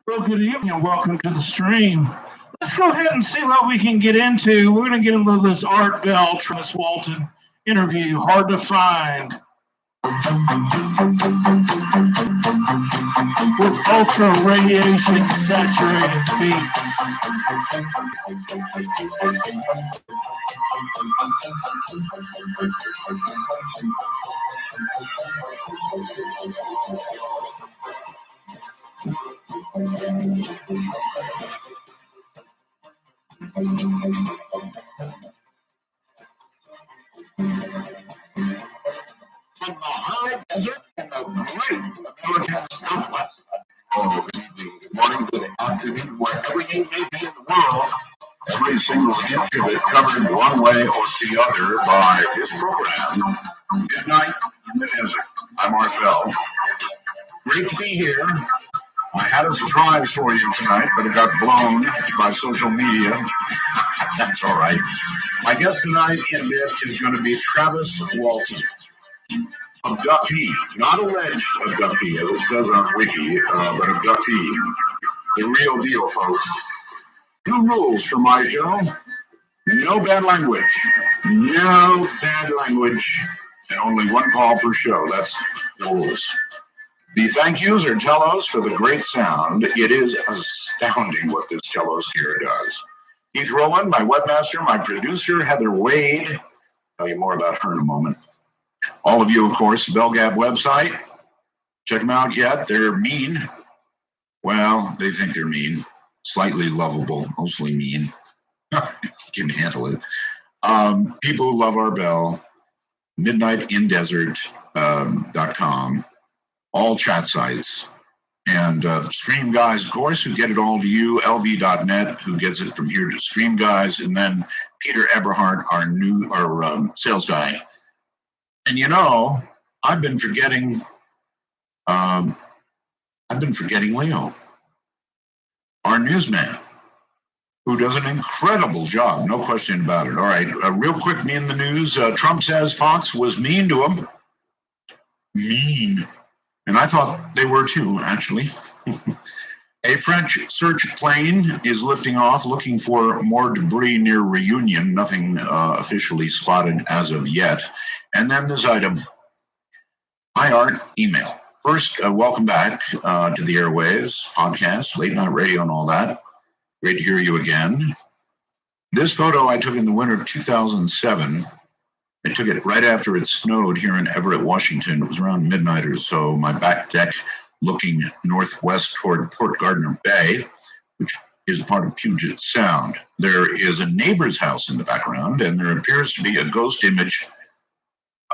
Well, good evening and welcome to the stream. Let's go ahead and see what we can get into. We're going to get into this Art Bell, Travis Walton interview, Hard to Find, with ultra radiation saturated beats. From the high desert in the great American Southwest. Oh, good evening, good morning, good afternoon, wherever you may be in the world. Every single inch of it covered one way or the other by this program, Midnight in the Desert. I'm Art Bell. Great to be here. I had a surprise for you tonight, but it got blown by social media. That's all right. My guest tonight in this is going to be Travis Walton. Abductee, not alleged abductee, as it says on Wiki, but abductee. The real deal, folks. Two rules for my show. No bad language. No bad language. And only one call per show. That's the rules. The thank yous are cellos for the great sound. It is astounding what this cellos here does. Keith Rowland, my webmaster, my producer, Heather Wade. I'll tell you more about her in a moment. All of you, of course, the BellGab website. Check them out yet. They're mean. Well, they think they're mean. Slightly lovable, mostly mean. You can handle it. People who love our bell. MidnightInDesert.com. All chat sites. And Stream Guys, of course, who get it all to you. LV.net, who gets it from here to Stream Guys. And then Peter Eberhardt, our sales guy. And you know, I've been forgetting Leo, our newsman, who does an incredible job, no question about it. All right, real quick, me in the news. Trump says Fox was mean to him. Mean. And I thought they were too, actually. A French search plane is lifting off, looking for more debris near Reunion. Nothing officially spotted as of yet. And then this item. Hi, Art, email. First, welcome back to the airwaves, podcast, late night radio and all that. Great to hear you again. This photo I took in the winter of 2007. I took it right after it snowed here in Everett, Washington. It was around midnight or so. My back deck looking northwest toward Port Gardner Bay, which is part of Puget Sound. There is a neighbor's house in the background, and there appears to be a ghost image,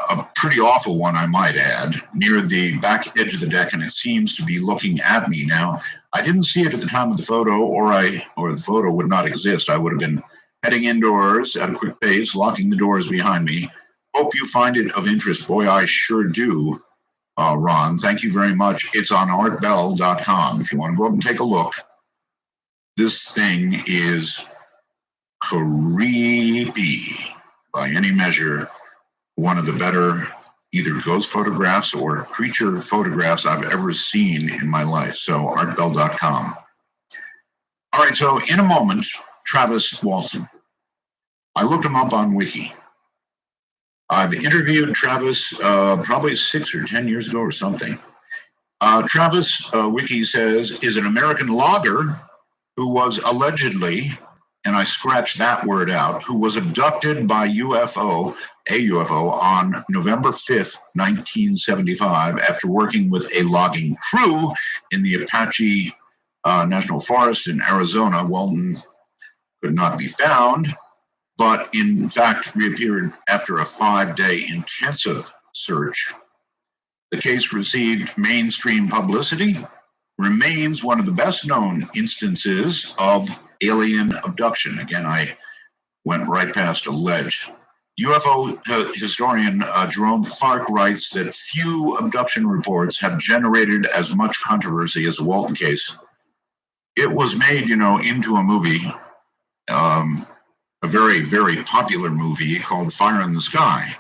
a pretty awful one, I might add, near the back edge of the deck, and it seems to be looking at me. Now, I didn't see it at the time of the photo, or the photo would not exist. I would have been heading indoors at a quick pace, locking the doors behind me. Hope you find it of interest. Boy, I sure do, Ron. Thank you very much. It's on artbell.com if you want to go up and take a look. This thing is creepy by any measure. One of the better either ghost photographs or creature photographs I've ever seen in my life. So artbell.com. All right, so in a moment, Travis Walton. I looked him up on Wiki. I've interviewed Travis probably 6 or 10 years ago or something. Travis, Wiki says, is an American logger who was allegedly, and I scratched that word out, who was abducted by a UFO on November 5th, 1975, after working with a logging crew in the Apache National Forest in Arizona. Walton could not be found, but in fact reappeared after a 5-day intensive search. The case received mainstream publicity, remains one of the best known instances of alien abduction. Again, I went right past alleged. UFO historian Jerome Clark writes that few abduction reports have generated as much controversy as the Walton case. It was made, into a movie, a very, very popular movie called Fire in the Sky.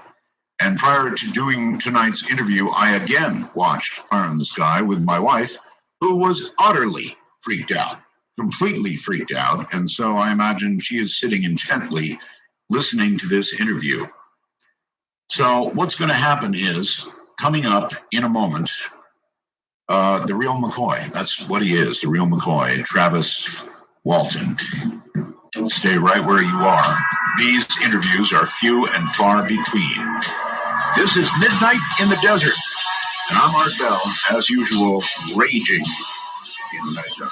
And prior to doing tonight's interview, I again watched Fire in the Sky with my wife, who was utterly freaked out, completely freaked out. And so I imagine she is sitting intently listening to this interview. So what's going to happen is, coming up in a moment, the real McCoy. That's what he is, the real McCoy, Travis Walton. Stay right where you are. These interviews are few and far between. This is Midnight in the Desert, and I'm Art Bell, as usual, raging in the night zone.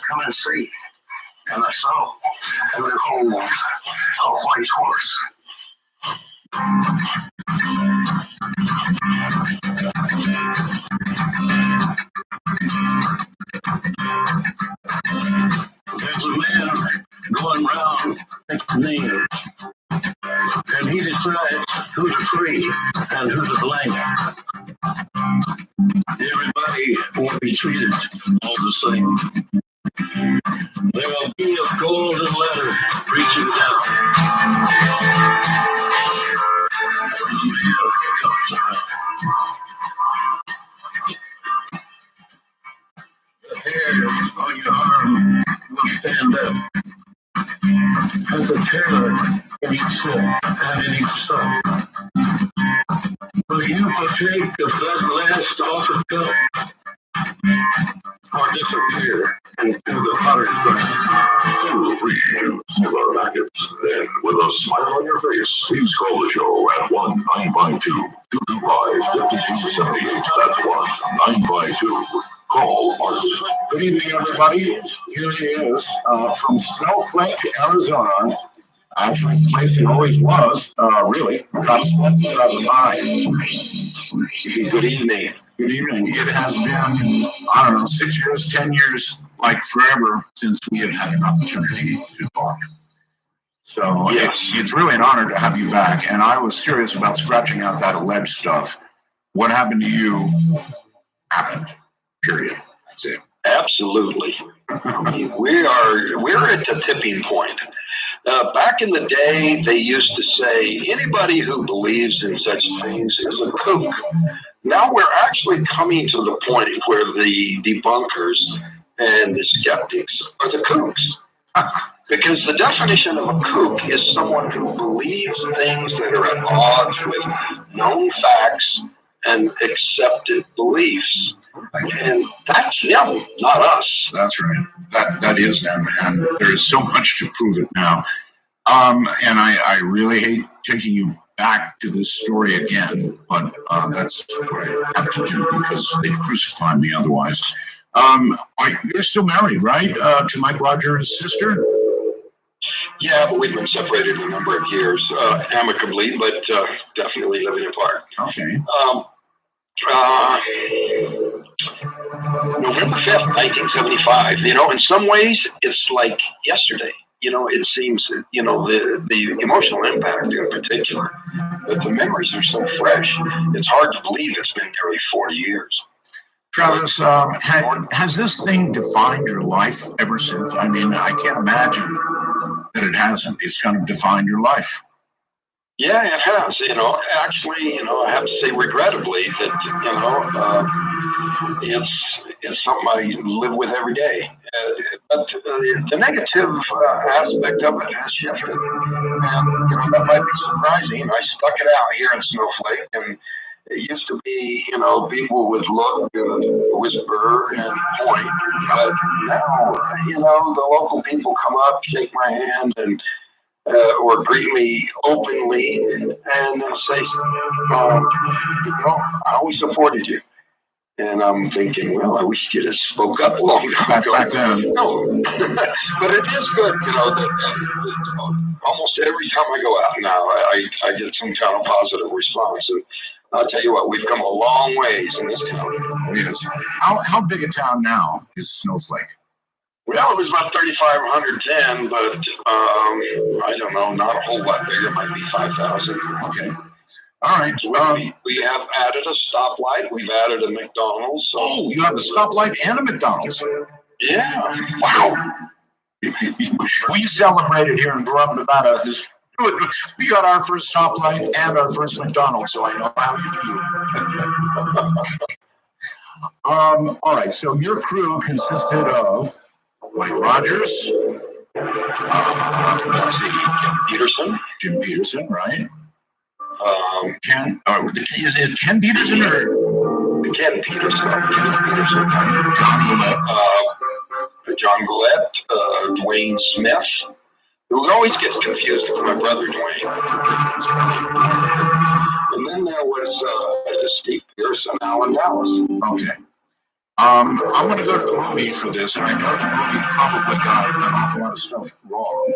Come and see. And I saw, and behold, a white horse. There's a man going round names, and he decides who's a free and who's a blank. Everybody will be treated all the same. There will be a golden letter reaching down. The hair on your arm will stand up, and the terror in each sip and in each suck. Will you partake of that last offered cup, or disappear into the potter's ground? Free silver packets. Then, with a smile on your face, please call the show at 1-952-225-5278. That's 1-952. Call Art. Good evening, everybody. Here he is from Snowflake, Arizona. Actually, the place he always was, really. About 9. Good evening. Good evening. It has been, I don't know, 6 years, 10 years, like forever since we have had an opportunity to talk. So yes. It's really an honor to have you back. And I was serious about scratching out that alleged stuff. What happened to you happened. Period. That's it. Absolutely. We're at the tipping point. Back in the day, they used to say anybody who believes in such things is a kook. Now we're actually coming to the point where the debunkers and the skeptics are the kooks. Because the definition of a kook is someone who believes things that are at odds with known facts and accepted beliefs. And that's them, not us. That's right. That is them, and there is so much to prove it now. And I really hate taking you back to this story again, but that's what I have to do because they'd crucify me otherwise. You're still married, right? To Mike Rogers' sister? Yeah, but we've been separated a number of years, amicably, but definitely living apart. Okay. November 5th, 1975, in some ways it's like yesterday. It seems, the emotional impact in particular, but the memories are so fresh. It's hard to believe it's been nearly 40 years. Travis, has this thing defined your life ever since? I mean, I can't imagine that it hasn't. It's kind of defined your life. Yeah, it has. Actually, I have to say, regrettably, that it's something I live with every day. But the negative aspect of it has shifted. And that might be surprising. I stuck it out here in Snowflake, and it used to be, people would look and whisper and point. But now, the local people come up, shake my hand, and or greet me openly and say, I always supported you. And I'm thinking, well, I wish you'd have spoke up a long time ago. Back then. No. But it is good, that almost every time I go out now, I get some kind of positive response. And I'll tell you what, we've come a long ways in this town. Yes. How big a town now is Snowflake? Well, it was about 3,510, but I don't know, not a whole lot bigger. It might be 5,000. Okay. All right. We have added a stoplight. We've added a McDonald's. So oh, you have a stoplight and a McDonald's. Yeah. Wow. We celebrated here in Durham, Nevada. We got our first stoplight and our first McDonald's, so I know how you feel. All right. So your crew consisted of Mike Rogers. Let's see, Jim Peterson, right? Ken, is Ken Peterson or Ken Peterson? John Gillette, Dwayne Smith, who always gets confused with my brother Dwayne. And then there was Steve Pierce and Alan Dallas. Okay. I'm going to go to the movie for this, and I know the movie probably got an awful lot of stuff wrong,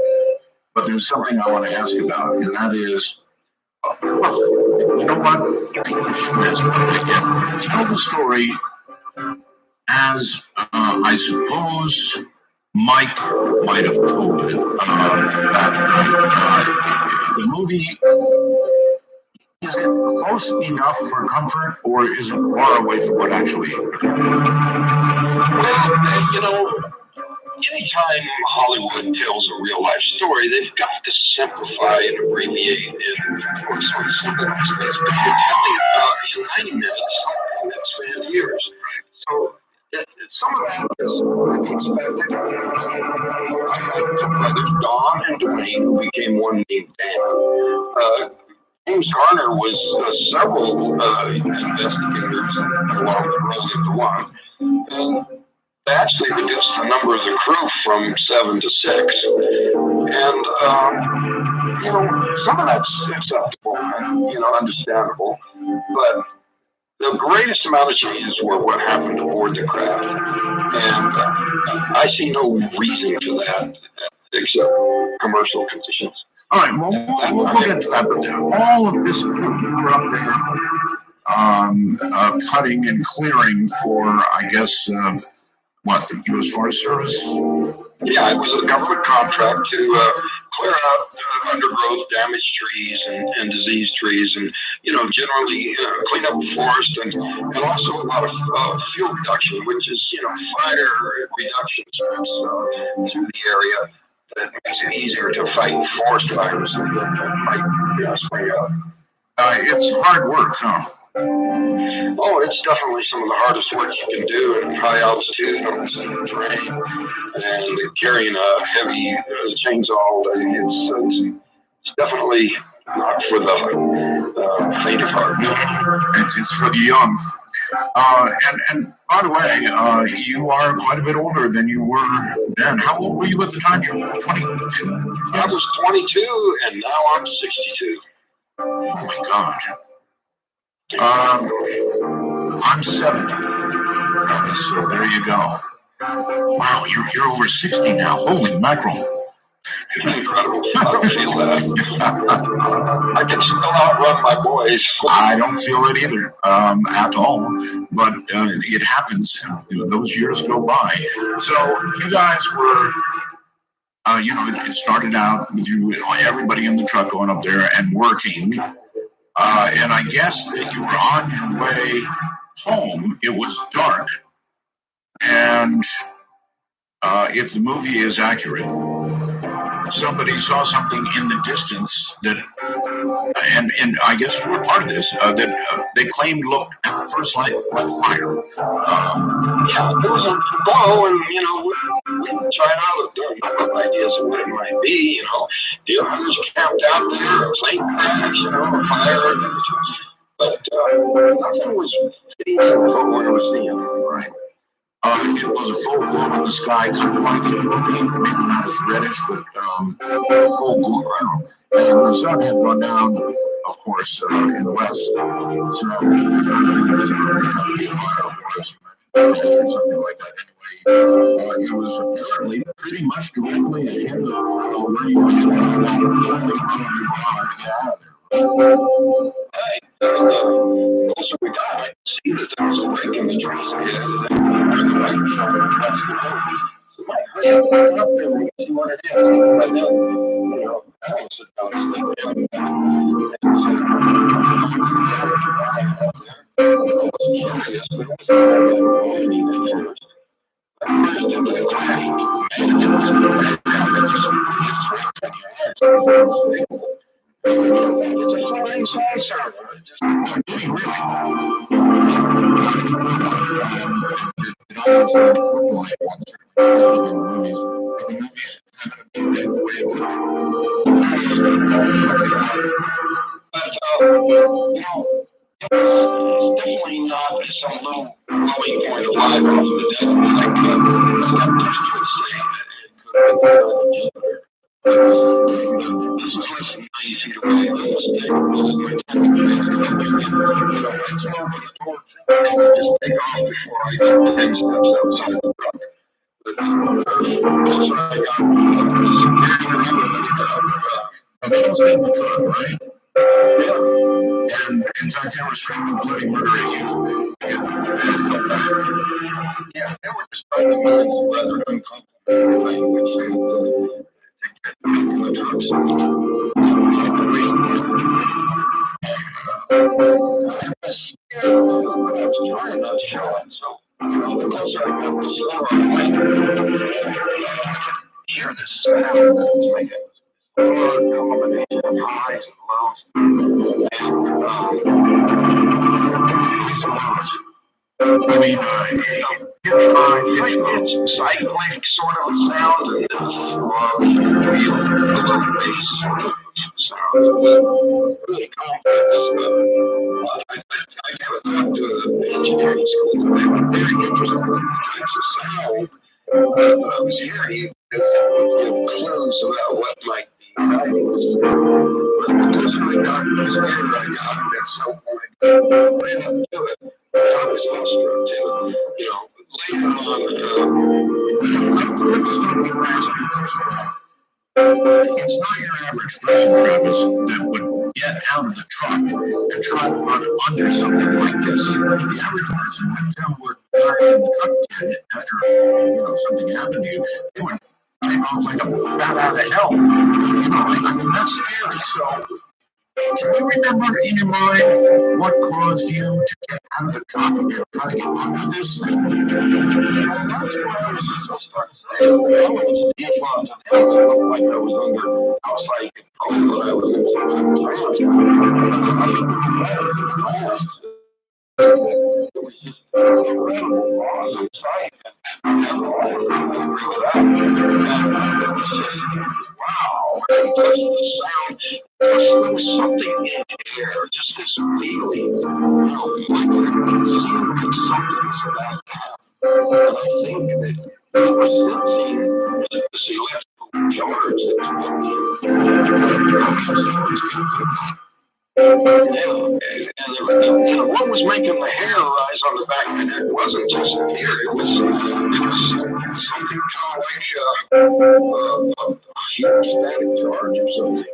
but there's something I want to ask about, and that is, you know what? Tell the story as I suppose Mike might have told it that night. The movie, is it close enough for comfort, or is it far away from what actually occurred? Well, anytime Hollywood tells a real life story, they've got to simplify and abbreviate in sort of simple aspects. But you're telling about in 90 minutes something that spans years. So some of that is to be expected. Brothers Don and Dwayne, who became one named Dan. James Garner was several investigators along the road of the one. And they actually reduced the number of the crew from 7 to 6. And, some of that's acceptable and, understandable. But the greatest amount of changes were what happened aboard the craft. And I see no reason for that except commercial conditions. All right, well, we'll get to that. But all of this crew, you were up there cutting and clearing for, I guess, the U.S. Forest Service? Yeah, it was a government contract to clear out undergrowth, damaged trees, and diseased trees, and generally clean up the forest, and also a lot of fuel reduction, which is fire reduction strips through the area that makes it easier to fight forest fires that might spring out. It's hard work, huh? Oh, it's definitely some of the hardest work you can do in high altitude on the same terrain, and carrying a heavy chainsaw all day. It's definitely not for the faint of heart. It's for the young. And by the way, you are quite a bit older than you were then. How old were you at the time? You were 22. I was 22, and now I'm 62. Oh my God. I'm 70. So there you go. Wow, you're over 60 now. Holy mackerel. Incredible. I don't feel that. I can still outrun my boys. I don't feel it either, at all. But it happens. Those years go by. So you guys were, it started out with everybody in the truck going up there and working. And I guess that you were on your way home. It was dark. And if the movie is accurate, somebody saw something in the distance that, and I guess you were part of this, that they claimed looked at first like fire. Yeah, there was a glow, and we tried out a number of ideas of what it might be. The others camped out there, a plane crash, a fire, but nothing was fitting in with what we were seeing. Right. It was a full glow in the sky, kind of like in the movie, maybe not as reddish, but full glow. And the sun had gone down, of course, in the west. So, something like that. Anyway, it was apparently pretty much directly ahead of where you were supposed to get out of there. Hey, those we got. I see that there's a breaking trace ahead of them. There's the light showing across the road. So might hurry up and get up there and see what it is. But then, you know, I don't sit down and sleep there. And so, I was curious, but I wasn't anything first. First, it was a crash. And it was it's a flying saucer. But, you know, it's definitely not some little glowing point of light off of the desert like skeptics would say. This is less than 90 feet away. Almost just take off before I got 10 steps outside the truck. But so I got in the truck, right? yeah. And in fact, they were screaming bloody murder at you. Yeah, they were just finding minds rather than complimenting language to get into the trucks. I was trying not to show it, so the closer I got, the slower I went. Hear this sound that was making a combination of highs and lows. I mean, it's cyclic sort of a sound, and then a little bass sort of sound. Really complex. I haven't talked to the engineering school, but they were very interested in types of sound that I was hearing that would give clues about what might be driving this. But the closer I got, the scared I got, and so I ran up to it. I was awestruck too. You know, later on, it's not your average person, Travis, that would get out of the truck and try to run under something like this. The average person would tell what guys in the truck did after something happened to you. They would take off like a bat out of hell. I mean that's scary. So can you remember in your mind what caused you to get out of the truck and try to get under this thing? well, that's what I was starting to say. I was deep on the hill. It looked like I was under outside control, but I was it was just an incredible awesome sight. And all of people agree with that. And it was just, wow. And plus the sound, there was something in the air, just this feeling, like it seemed like something was about to happen. And I think that there was something this electrical charge and what was making the hair rise on the back of my neck wasn't just fear. It was something kind of like a huge static charge or something.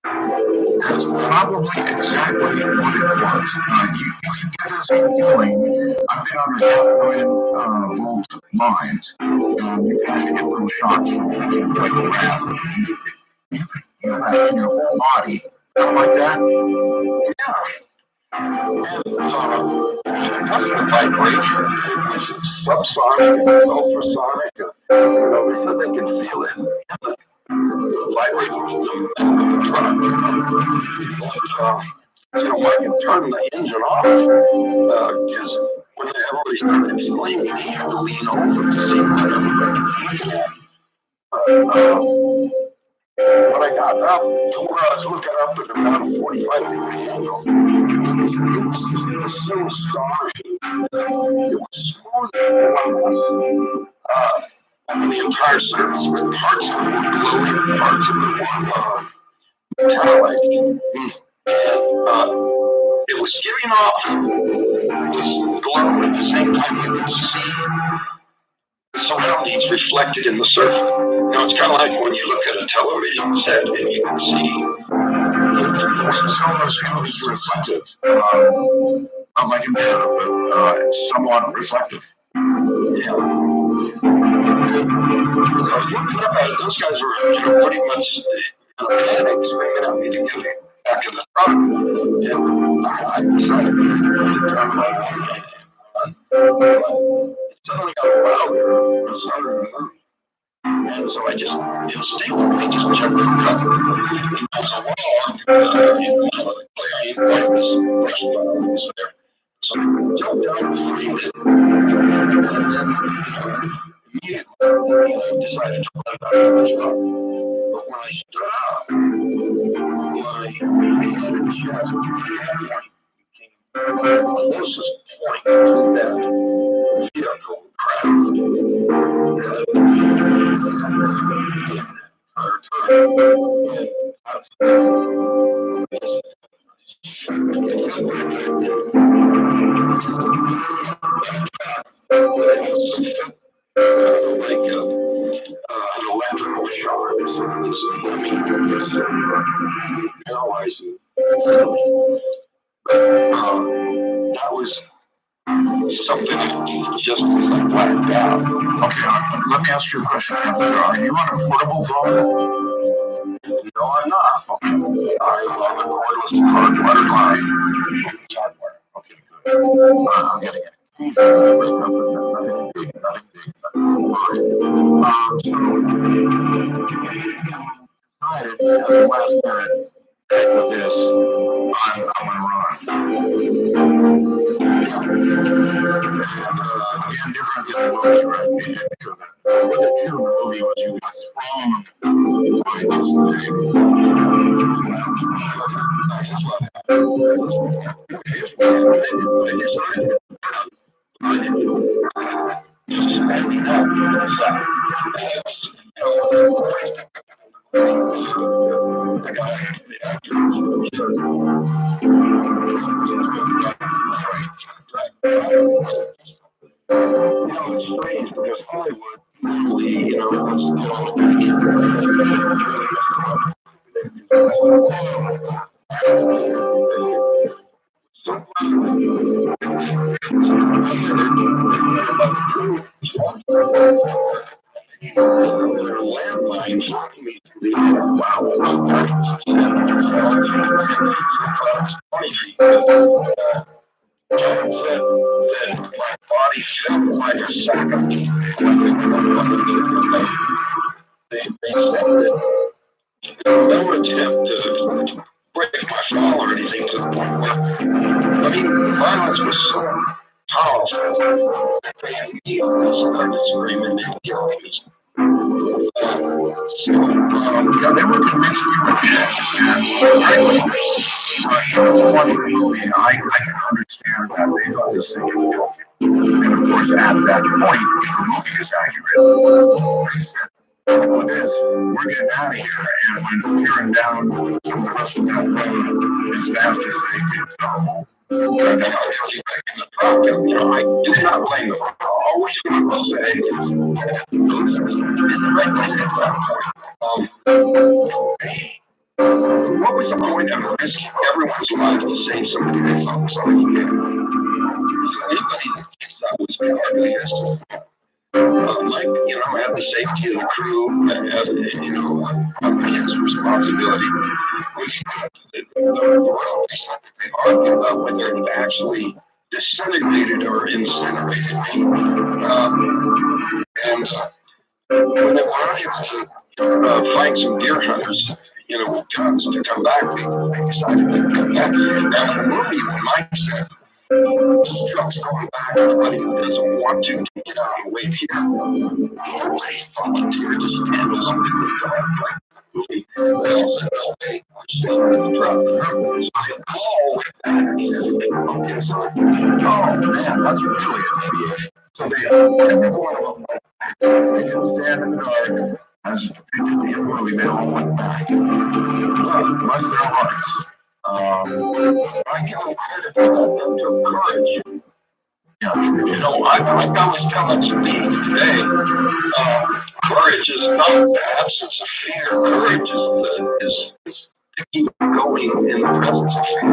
That's probably exactly what it was. You can get this feeling. I've been under 500,000 volt lines. You can get little shocks from touching like grass. You could feel that in your whole body. Something like that? Yeah. And that's the vibration. It was subsonic, ultrasonic. They said they could feel it. Vibrating in the truck. I can turn the engine off because when everybody started explaining, he had to lean over to see what everybody was looking at. When I got up to where I was looking up at about a 45-degree angle, was so astonishing. It was smooth. The entire surface, with parts of it were glowing, parts of it were metallic. It was giving off this glow at the same time you could see the surroundings reflected in the surface. Now it's kind of like when you look at a television set and you can see. It's almost reflective. Not like a mirror, but it's somewhat reflective. Yeah. I was looking up at it. Those guys were, pretty much panicked, screaming at me to get back in the truck. And I decided to turn my light on. It suddenly got louder and started to move. And so I just instinctively just checked the truck. And there's a wall. Like this brush button was there. So I jumped down behind it. Immediately, I decided to let it out of the truck. But when I stood up, my head and chest became the closest point to that vehicle crash. Like an electrical shock. So it's paralyzing. That was something that just blacked out. Okay, let me ask you a question. Are you on a portable phone? No, I'm not. Okay. I'm on the cordless hardwired line. Okay, good. I'm getting it. Nothing big. Decided at the last minute, heck with this, I'm gonna run. Again, different than the movie, right? Because what they did in the movie was you got thrown by this thing. It's strange because Hollywood normally, wants to put on a picture. Landmines shocking me to the wow. That my body felt like a sack of they said that no attempt to break my fall or anything to the point where, the violence was so powerful that they immediately started screaming and yelling at me. Yeah, they were convinced we were dead. And frankly, even watching the movie, I can understand that they thought this thing would kill you. And of course, at that point, if the movie is accurate, they said, with this, we're getting out of here. And when tearing down some of the rest of that road as fast as they could go, I do not blame them. I always want to say, what was the point of risking everyone's life to save somebody they thought was already dead? Anybody that thinks that was cowardly has to, have the safety of the crew, and have, his responsibility. Which they argue about whether it actually disintegrated or incinerated me. And when they were unable to find some deer hunters, with guns to come back, they decided to come back. Now in the movie, when Mike said, this truck's going back, everybody who doesn't want to get out and wait here. Nobody's volunteered to stand us in the dark like the movie. They all said, okay, we're still in the truck. So they all went back Okay, so, oh man, that's really a deviation. So they, every one of them, they didn't stand in the dark as depicted in the movie. They all went back. Bless their hearts. I give them credit for that. Them took courage. Yeah, you know, like I was telling Steve today, courage is not the absence of fear. Courage is to keep going in the presence of fear.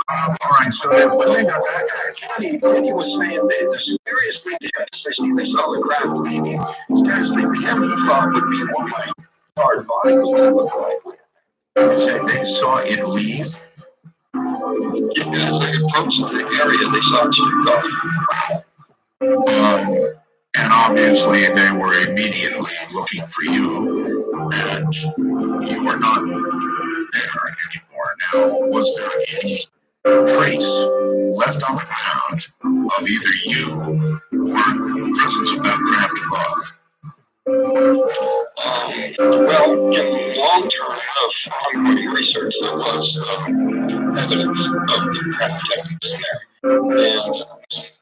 All right, so when they got back to Kenny was saying that the scariest thing they had to say, they saw the craft leaving. Scariest thing to him, he thought would be what my hard body was going to look like. You said they saw it leave? Yeah, as they approached the area, they saw two cars. And obviously they were immediately looking for you, and you were not there anymore. Now, was there any trace left on the ground of either you or the presence of that craft above? Well, in long term of ongoing research, there was evidence of the craft techniques in there. And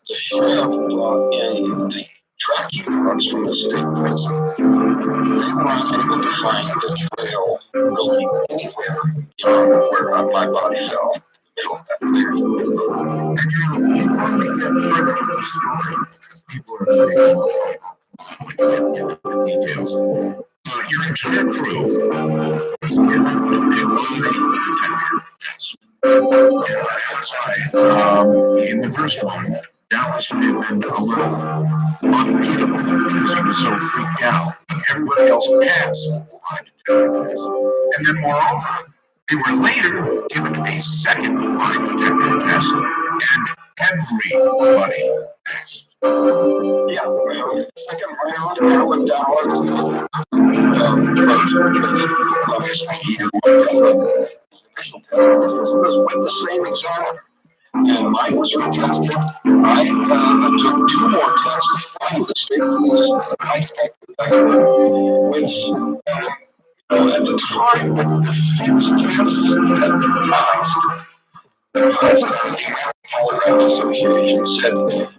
the sheriff brought in the tracking dogs from the state prison. They were unable to find the trail really anywhere beyond where my body fell. And before we get further with the story, people are getting into the details. Your entire crew was given a long-range detector. In the first one, Dallas may have been a little unreadable because he was so freaked out. But everybody else passed lie detector test. And then moreover, they were later given a second lie detector test, and everybody passed. Yeah, well, second round, I went Dallas. First, obviously, he didn't want to initial test. This was with the same examiner. And mine was retested. I took two more tests. Mine was the state police. Which, at the time when the fixed tests had been passed, the president of the American Polygraph Association said that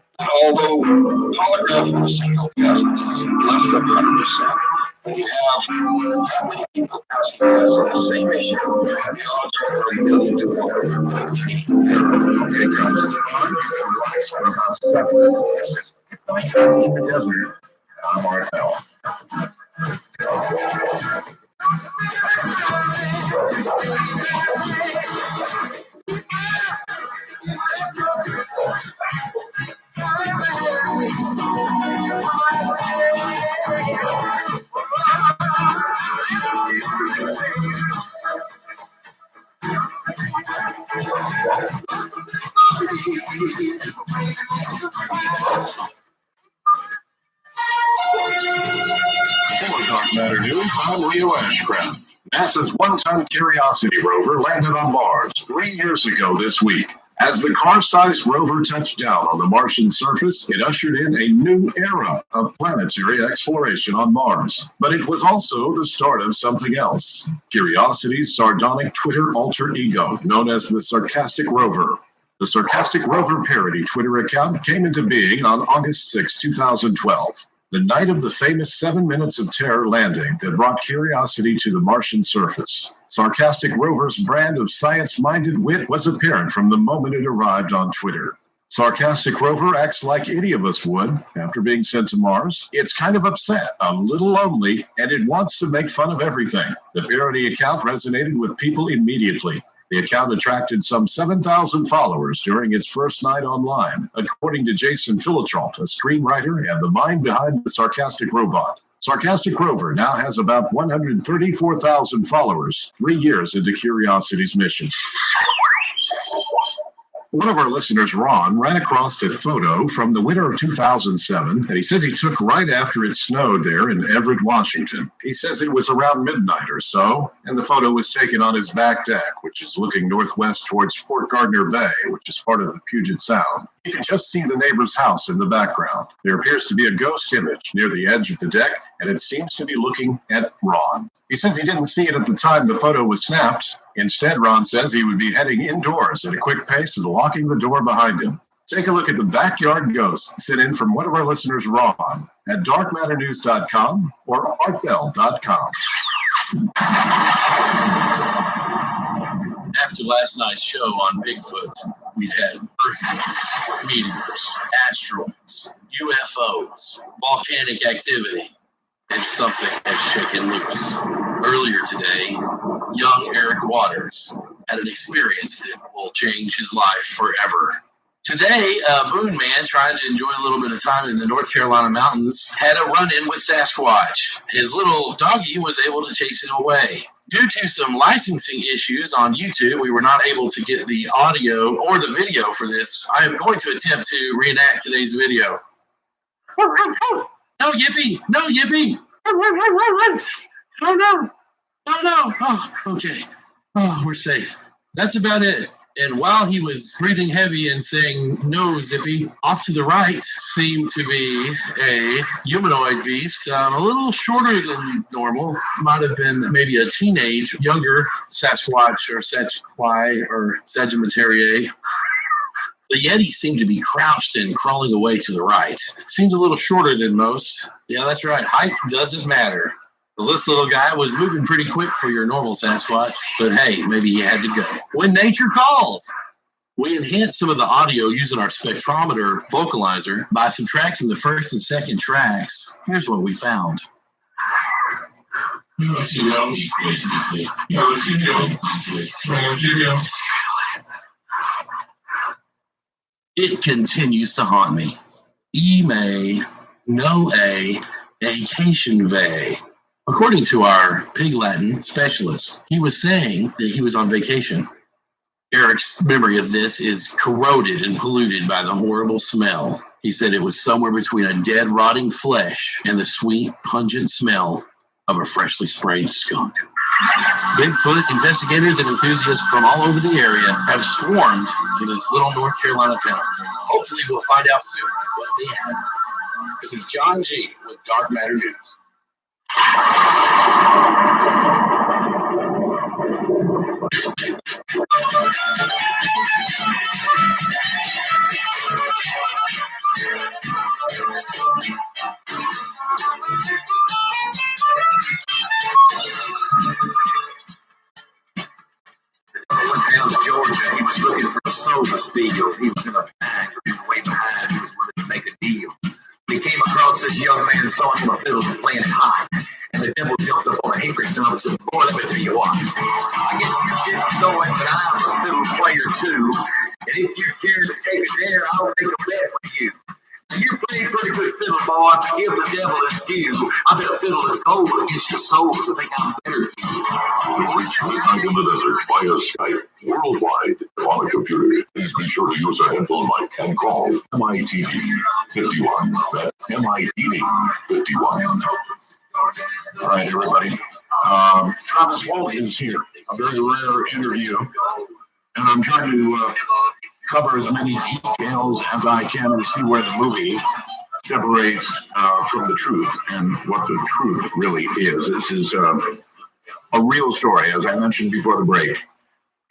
although polygraph in a single test is less than 100%, when you have that many people passing tests on the same issue, the odds are very million to one. Okay, guys, about 7 in the desert. I'm Martel. Dark Matter News, I'm Leo Ashcraft. NASA's one-ton Curiosity rover landed on Mars 3 years ago this week. As the car-sized rover touched down on the Martian surface, it ushered in a new era of planetary exploration on Mars. But it was also the start of something else. Curiosity's sardonic Twitter alter ego, known as the Sarcastic Rover. The Sarcastic Rover parody Twitter account came into being on August 6, 2012. The night of the famous 7 minutes of terror landing that brought Curiosity to the Martian surface. Sarcastic Rover's brand of science-minded wit was apparent from the moment it arrived on Twitter. Sarcastic Rover acts like any of us would after being sent to Mars. It's kind of upset, a little lonely, and it wants to make fun of everything. The parody account resonated with people immediately. The account attracted some 7,000 followers during its first night online, according to Jason Philitrant, a screenwriter and the mind behind the Sarcastic Robot. Sarcastic Rover now has about 134,000 followers 3 years into Curiosity's mission. One of our listeners, Ron, ran across a photo from the winter of 2007 that he says he took right after it snowed there in Everett, Washington. He says it was around midnight or so, and the photo was taken on his back deck, which is looking northwest towards Fort Gardner Bay, which is part of the Puget Sound. You can just see the neighbor's house in the background. There appears to be a ghost image near the edge of the deck, and it seems to be looking at Ron. He says he didn't see it at the time the photo was snapped. Instead, Ron says he would be heading indoors at a quick pace and locking the door behind him. Take a look at the backyard ghost sent in from one of our listeners, Ron, at darkmatternews.com or artbell.com. After last night's show on Bigfoot, we've had earthquakes, meteors, asteroids, UFOs, volcanic activity, and something has shaken loose. Earlier today, young Eric Waters had an experience that will change his life forever. Today, Boone Man, trying to enjoy a little bit of time in the North Carolina mountains, had a run-in with Sasquatch. His little doggy was able to chase it away. Due to some licensing issues on YouTube, we were not able to get the audio or the video for this. I am going to attempt to reenact today's video. No, Yippee! No, Yippee! No, no! No, no! Oh, okay. Oh, we're safe. That's about it. And while he was breathing heavy and saying, no, Zippy, off to the right seemed to be a humanoid beast, a little shorter than normal. Might have been maybe a teenage, younger Sasquatch or Sasquai or Sagittarius. The Yeti seemed to be crouched and crawling away to the right. Seemed a little shorter than most. Yeah, that's right. Height doesn't matter. This little guy was moving pretty quick for your normal Sasquatch, but hey, maybe he had to go. When nature calls. We enhanced some of the audio using our spectrometer vocalizer by subtracting the first and second tracks. Here's what we found. It continues to haunt me. E-may, no-a, vacation-vay. According to our Pig Latin specialist, he was saying that he was on vacation. Eric's memory of this is corroded and polluted by the horrible smell. He said it was somewhere between a dead, rotting flesh and the sweet, pungent smell of a freshly sprayed skunk. Bigfoot investigators and enthusiasts from all over the area have swarmed to this little North Carolina town. Hopefully we'll find out soon what they have. This is John G. with Dark Matter News. I went down to Georgia. He was looking for a soda steal. He was in a pack, or he was way behind. He was willing to make a deal. When he came across this young man, saw him a fiddle playing it hot. And the devil jumped up on a hickory stump and said, boy, let me tell you what. I guess you didn't know it, but I'm a fiddle player too. And if you care to take a dare, I'll make a bet with you. You play pretty good fiddle, boy. Give the devil his due. I bet a fiddle is gold against your soul, so think I'm better than you. To reach me out in the desert via Skype worldwide on a computer, please be sure to use a headphone mic and call MITD 51. That's MITD 51. All right, everybody. Travis Walt is here. A very rare interview. And I'm trying to cover as many details as I can and see where the movie separates from the truth and what the truth really is. This is a real story, as I mentioned before the break.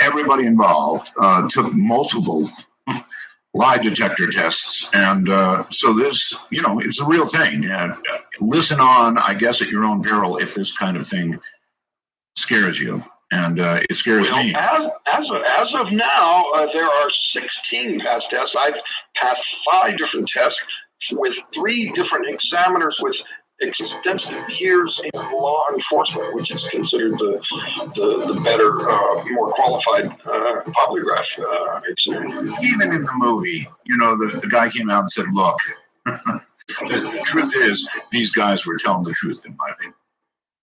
Everybody involved took multiple lie detector tests, and so this, it's a real thing. Listen on, I guess, at your own peril if this kind of thing scares you. And it scares me. As of now, there are 16 past tests. I've passed 5 different tests with 3 different examiners with extensive years in law enforcement, which is considered the better, more qualified polygraph examiner. Even in the movie, the guy came out and said, look, the truth is these guys were telling the truth, in my opinion.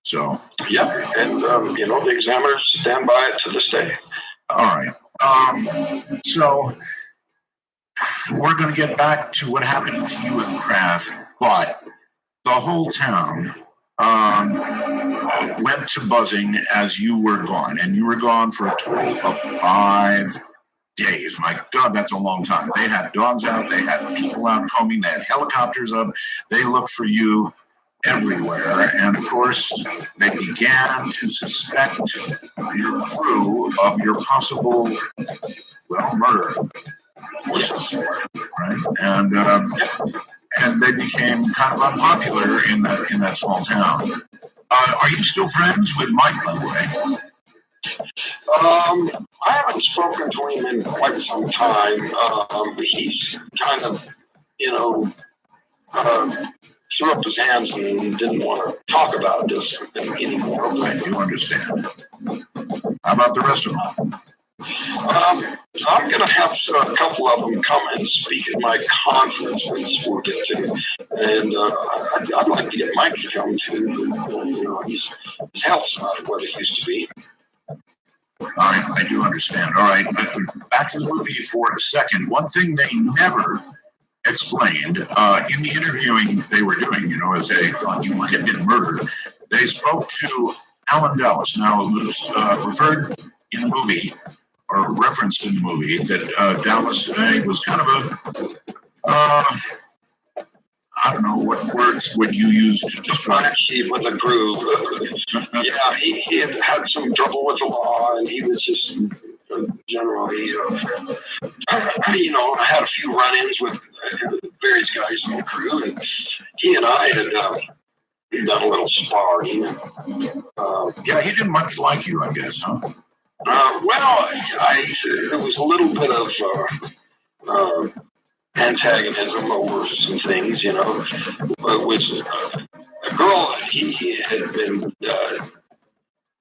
So yeah, and the examiners stand by it to this day. All right. So we're going to get back to what happened to you and Kraft, but the whole town went to buzzing as you were gone, and you were gone for a total of 5 days. My God, that's a long time. They had dogs out, they had people out combing, they had helicopters up, they looked for you everywhere. And of course, they began to suspect your crew of your possible, well, murder or something, right? And they became kind of unpopular in that small town. Are you still friends with Mike, by the way? I haven't spoken to him in quite some time. He's kind of, threw up his hands and didn't want to talk about this anymore. I do understand. How about the rest of them? I'm going to have a couple of them come and speak at my conference, which we'll get to. And I'd like to get Mike to come too. His health's not what it used to be. I do understand. All right, back to the movie for a second. One thing they never explained in the interviewing they were doing, as they thought you might have been murdered, they spoke to Alan Dallas. Now, it was referred in the movie, or referenced in the movie, that Dallas was kind of a, I don't know what words would you use to describe. Black sheep with a groove. Yeah, he had some trouble with the law, and he was just generally, I had a few run-ins with various guys in the crew, and he and I had done a little sparring. Yeah, he didn't much like you, I guess, huh? Well, there was a little bit of antagonism over some things, which a girl that he had been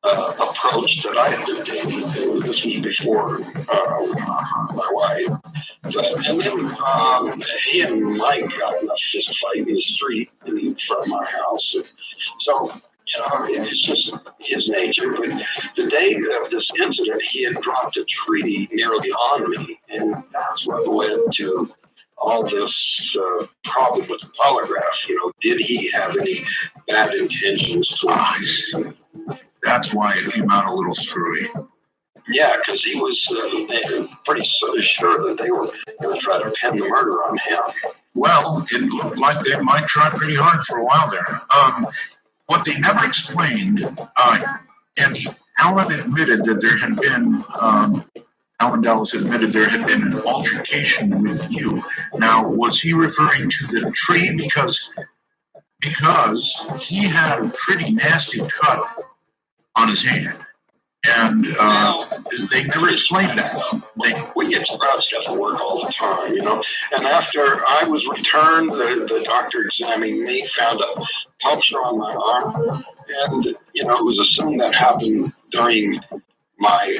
approached that I had been dating. This was before my wife. And then he and Mike got in a fist fight in the street in front of my house. So, it's just his nature. But the day of this incident, he had dropped a tree nearly on me, and that's what led to all this problem with the polygraph. Did he have any bad intentions towards me? That's why it came out a little screwy. Yeah, because he was pretty sure that they were going to try to pin the murder on him. Well, it looked like they might try pretty hard for a while there. What they never explained, and Alan admitted that there had been, Alan Dallas admitted there had been an altercation with you. Now, was he referring to the tree? Because he had a pretty nasty cut on his hand. And they never explained that. We get scratched stuff at work all the time, And after I was returned, the doctor examining me found a puncture on my arm. And, it was assumed that happened during my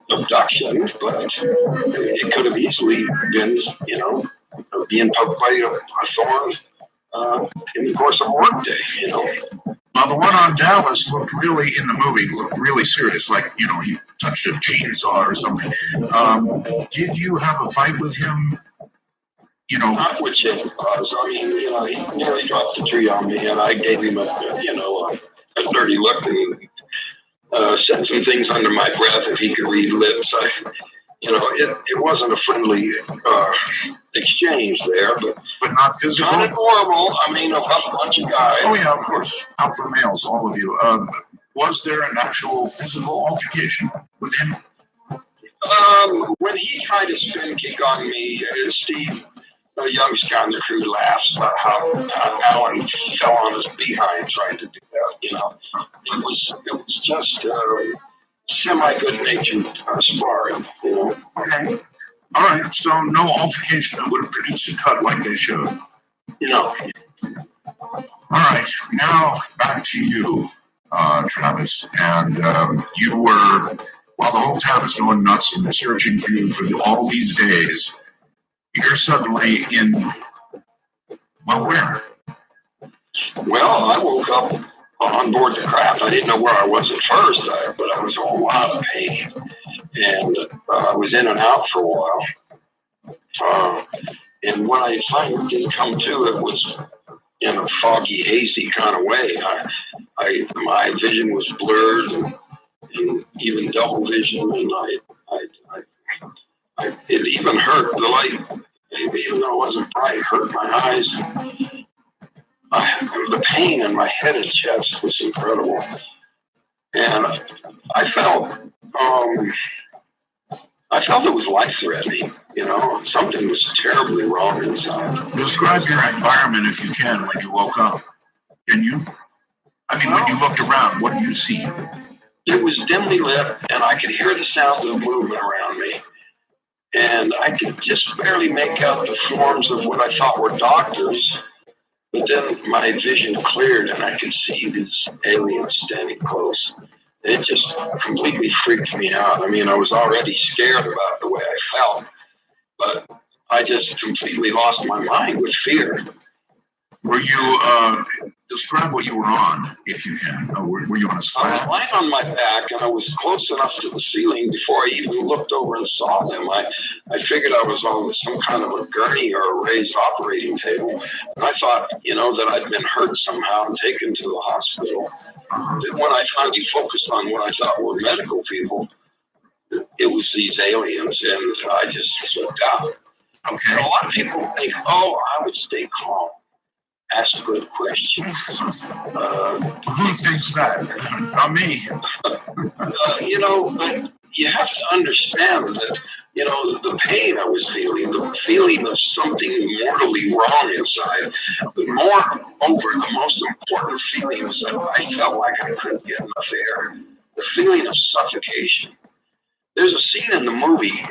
abduction, but it could have easily been, being poked by a thorn in the course of a work day, Now, the one on Dallas looked really serious, like, he touched a chainsaw or something. Did you have a fight with him? Not with chainsaws. He nearly dropped the tree on me, and I gave him a dirty look and said some things under my breath if he could read lips. It wasn't a friendly exchange there, but not physical. Not normal. A bunch of guys. Oh yeah, of course. Alpha males, all of you. Was there an actual physical altercation with him? When he tried to spin kick on me, Steve, the youngest guy in the crew, laughs about how Alan fell on his behind trying to do that. It was just semi-good-natured sparring. Okay. All right. So no altercation that would have produced a cut like they showed. No. All right. Now back to you, Travis. And you were, while the whole town is going nuts and searching for you for all these days, you're suddenly in, well, where? Well, I woke up on board the craft. I didn't know where I was at first, but I was in a lot of pain. And I was in and out for a while. And when I finally did come to, it was in a foggy, hazy kind of way. My vision was blurred and even double vision, and it even hurt. The light, even though it wasn't bright, hurt my eyes. the pain in my head and chest was incredible. And I felt it was life-threatening. You know, something was terribly wrong inside. Describe your environment if you can when you woke up. Can you? I mean, when you looked around, what did you see? It was dimly lit, and I could hear the sounds of movement around me. And I could just barely make out the forms of what I thought were doctors. But then my vision cleared, and I could see these aliens standing close. It just completely freaked me out. I mean, I was already scared about the way I felt, but I just completely lost my mind with fear. Were you, describe what you were on, if you can. Were you on a slab? I was lying on my back, and I was close enough to the ceiling before I even looked over and saw them. I figured I was on some kind of a gurney or a raised operating table. And I thought, you know, that I'd been hurt somehow and taken to the hospital. Then when I finally focused on what I thought were medical people, it was these aliens, and I just slipped out. Okay. And a lot of people think, oh, I would stay calm, ask good questions. Who thinks that? Not me. You know, but you have to understand that, you know, the pain I was feeling, the feeling of something mortally wrong inside, but moreover, the most important feeling was that I felt like I couldn't get enough air. The feeling of suffocation. There's a scene in the movie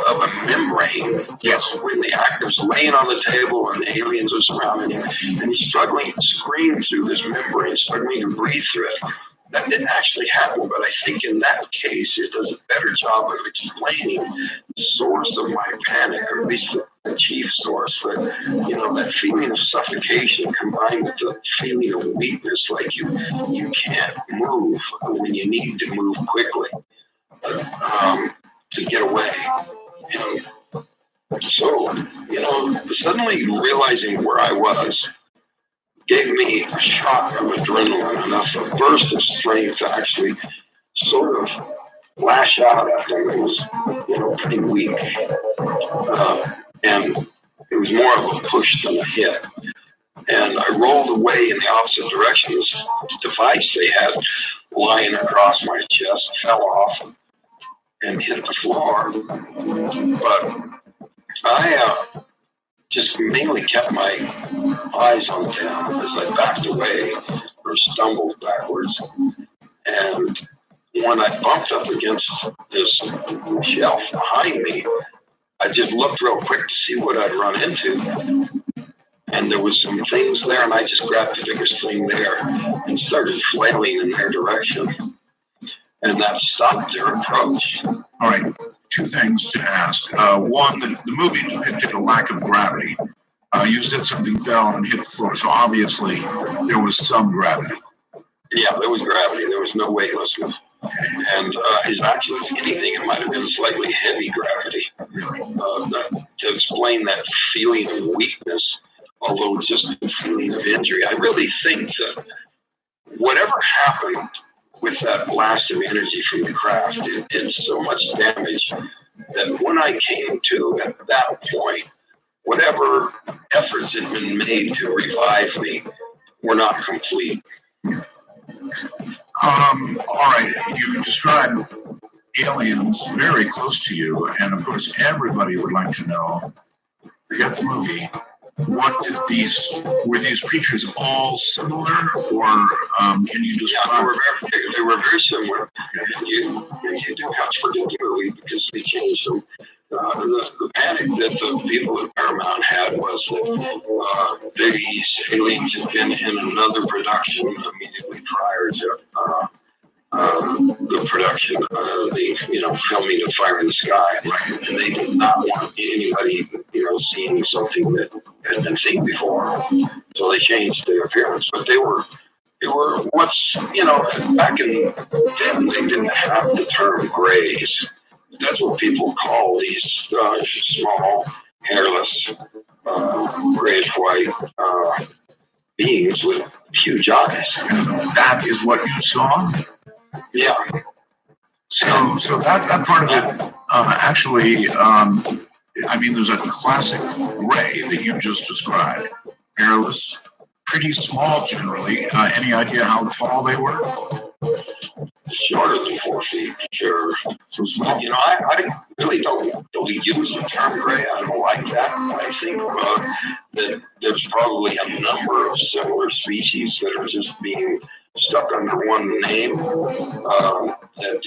of a membrane. Yes. When the actor's laying on the table and the aliens are surrounding him, and he's struggling to scream through this membrane, struggling to breathe through it. That didn't actually happen, but I think in that case, it does a better job of explaining the source of my panic, or at least the chief source. But, you know, that feeling of suffocation combined with the feeling of weakness, like you can't move when you need to move quickly to get away. You know? So, you know, suddenly realizing where I was gave me a shock of adrenaline, enough a burst of strength to actually sort of lash out at them. It was, you know, pretty weak. And it was more of a push than a hit. And I rolled away in the opposite direction. This device they had lying across my chest fell off and hit the floor. But I just mainly kept my eyes on them as I backed away or stumbled backwards. And when I bumped up against this shelf behind me, I just looked real quick to see what I'd run into. And there was some things there, and I just grabbed the biggest thing there and started flailing in their direction. And that stopped their approach. All right. Two things to ask. One, the movie depicted a lack of gravity. You said something fell and hit the floor, so obviously there was some gravity. Yeah, there was gravity. There was no weightlessness. And actually, if anything, it might have been slightly heavy gravity. Really? To explain that feeling of weakness, although just a feeling of injury. I really think that whatever happened with that blast of energy from the craft, it did so much damage that when I came to at that point, whatever efforts had been made to revive me were not complete. All right. You described aliens very close to you, and of course, everybody would like to know. Forget the movie. What did were these creatures all similar, or can you describe? Yeah, they were very similar. Okay. And you do have to forget the movie because they changed them. The panic that the people at Paramount had was that these aliens had been in another production immediately prior to the production, the filming of Fire in the Sky, right. And they did not want anybody, seeing something that had been seen before, so they changed their appearance. But they were what's, back in then they didn't have the term grays. That's what people call these small, hairless, grayish-white beings with huge eyes. That is what you saw? Yeah. So that part of it, actually, there's a classic gray that you just described. Hairless, pretty small generally. Any idea how tall they were? Shorter than 4 feet, sure. So small. You know, I really don't use the term gray. I don't like that. I think that there's probably a number of similar species that are just being stuck under one name that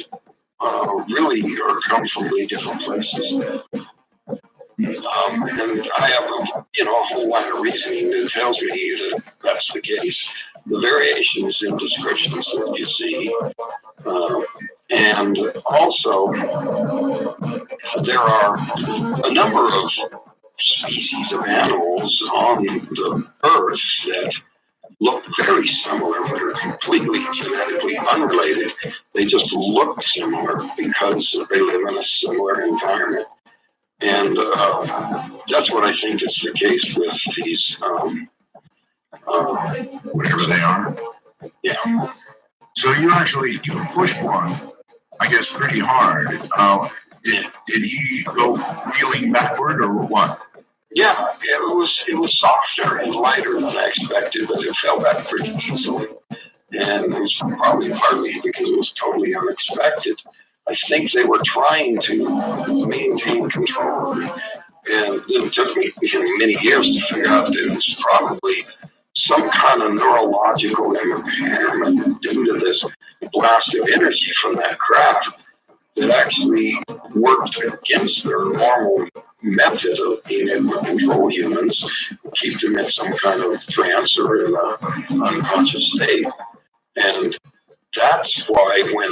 really come from really different places. And I have a whole line of reasoning that tells me that that's the case. The variations in descriptions that you see, and also there are a number of species of animals on the earth that look very similar, but are completely genetically unrelated. They just look similar because they live in a similar environment. And that's what I think is the case with these. Whatever they are. Yeah. So you pushed one, I guess, pretty hard. Did he go reeling backward or what? Yeah, it was softer and lighter than I expected, but it fell back pretty easily. And it was probably partly because it was totally unexpected. I think they were trying to maintain control. And it took me many years to figure out that it was probably some kind of neurological impairment due to this blast of energy from that craft that actually worked against their normal method of being able to control humans, keep them in some kind of trance or in an unconscious state. And that's why when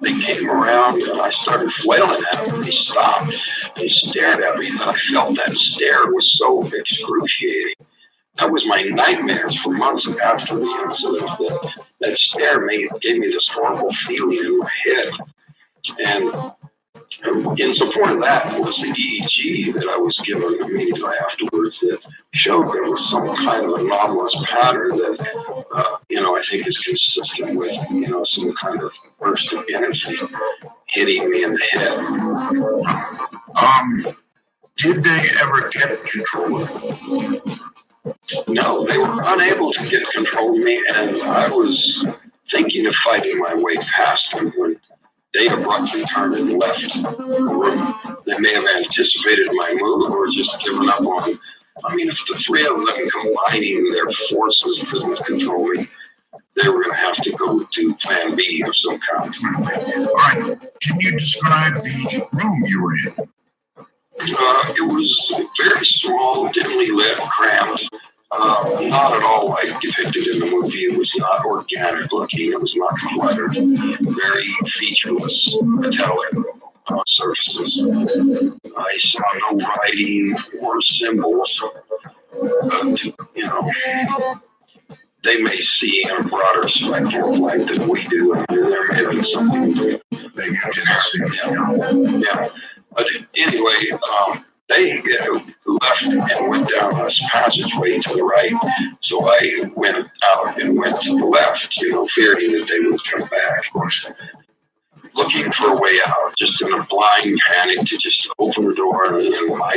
they came around and I started flailing at them, they stopped. They stared at me, and I felt that stare was so excruciating. That was my nightmares for months after the incident. That stare gave me this horrible feeling in my head. And in support of that was the EEG that I was given immediately afterwards that showed there was some kind of anomalous pattern that, I think is consistent with, some kind of burst of energy hitting me in the head. Did they ever get control of it? No, they were unable to get control of me, and I was thinking of fighting my way past them when they abruptly turned and left the room. They may have anticipated my move or just given up on. I mean, if the three of them combining their forces couldn't control me, they were going to have to go to Plan B of some kind. All right. Can you describe the room you were in? It was very small, dimly lit, cramped. Not at all like depicted in the movie. It was not organic looking. It was not cluttered. Very featureless metallic surfaces. I saw no writing or symbols. They may see in a broader spectrum of light than we do. And there may be something that you didn't see. Yeah. But anyway, they left and went down this passageway to the right. So I went out and went to the left, fearing that they would come back. Of course. Looking for a way out, just in a blind panic to just open the door and in my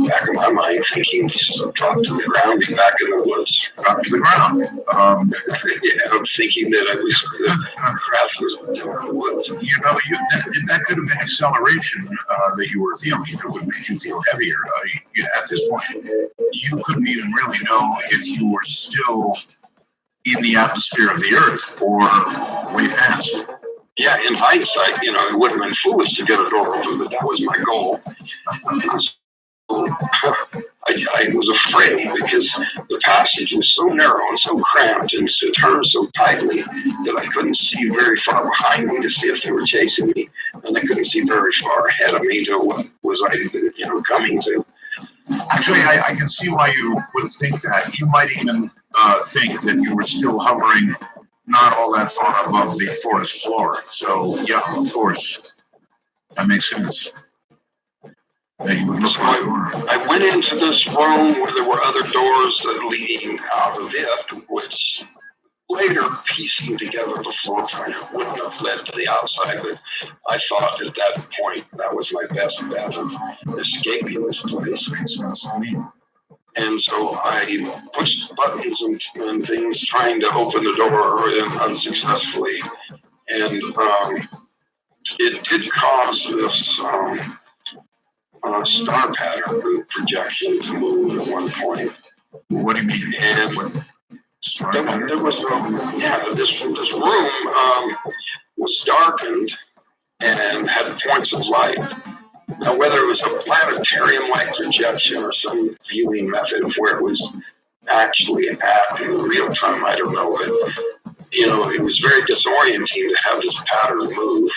back of my mind thinking just drop to the ground, be back in the woods. Drop to the ground. I'm thinking that the craft was in the woods. That could have been acceleration that you were feeling that would make you feel heavier. At this point, you couldn't even really know if you were still in the atmosphere of the Earth or way past. Yeah, in hindsight, it would have been foolish to get a door open, but that was my goal. I was afraid because the passage was so narrow and so cramped and it turned so tightly that I couldn't see very far behind me to see if they were chasing me, and I couldn't see very far ahead of me to what was I, coming to. Actually, I can see why you would think that. You might even think that you were still hovering not all that far above the forest floor. So, yeah, of course, that makes sense. That you would look So like I went into this room where there were other doors leading out of it, which later piecing together the floor plan wouldn't have led to the outside, but I thought at that point that was my best bet of escaping this place. Makes sense to me. And so I pushed buttons and things trying to open the door and unsuccessfully. And it did cause this star pattern projection to move at one point. What do you mean? And there was this room was darkened and had points of light. Now, whether it was a planetarium-like projection or some viewing method where it was actually at in real time, I don't know. But, it was very disorienting to have this pattern move.